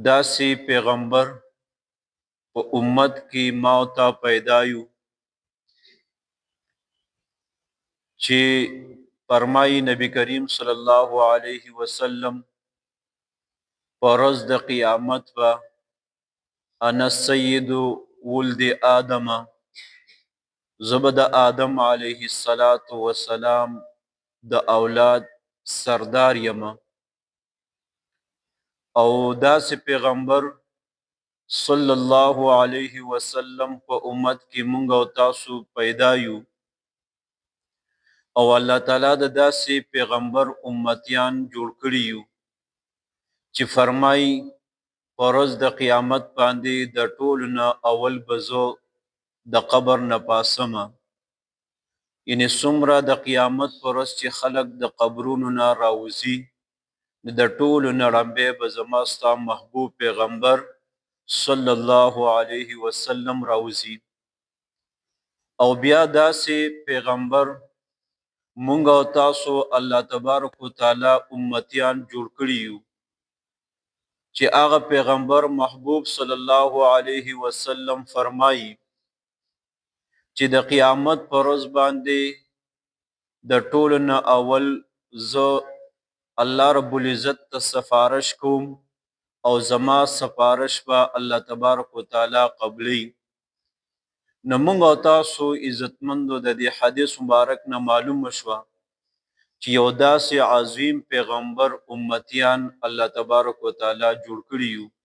داسې پیغمبر په امت کې ما او تا پیدا یو چې فرمایي نبی کریم صلی الله علیه وسلم په ورځ د قیامت به انا سید ولد آدم، زه د آدم علیه السلام د اولاد سردار یم. او داسې پیغمبر صلی الله علیه وسلم په امت کې مونږ او تاسو پیدا یو، او الله تعالی د داسې پیغمبر امتیان جوړ کړي یو چې فرمایي په ورځ د قیامت باندې د ټولو نه اول به زه د قبر نه پاسمه. یعنې څومره د قیامت په ورځ چې خلک د قبرونو نه راوځي، د ټولو نه ړنبی به زما ستا محبوب پیغمبر صلی الله علیه وسلم راوځي. او بیا داسې پیغمبر مونږ او تاسو الله تبارک وتعالی امتیان جوړ کړي یو چې هغه پیغمبر محبوب صلی الله علیه وسلم فرمایي چې د قیامت پر ورځ باندې د ټولو نه اول زه الله رب العزت ته سفارش کوم او زما سفارش به الله تبارک وتعالی قبلی. نو موږ او تاسو عزتمندو د دې حدیث مبارک نه معلومه شوه چې یو داسې عظیم پیغمبر امتیان الله تبارک وتعالی جوړ کړي یو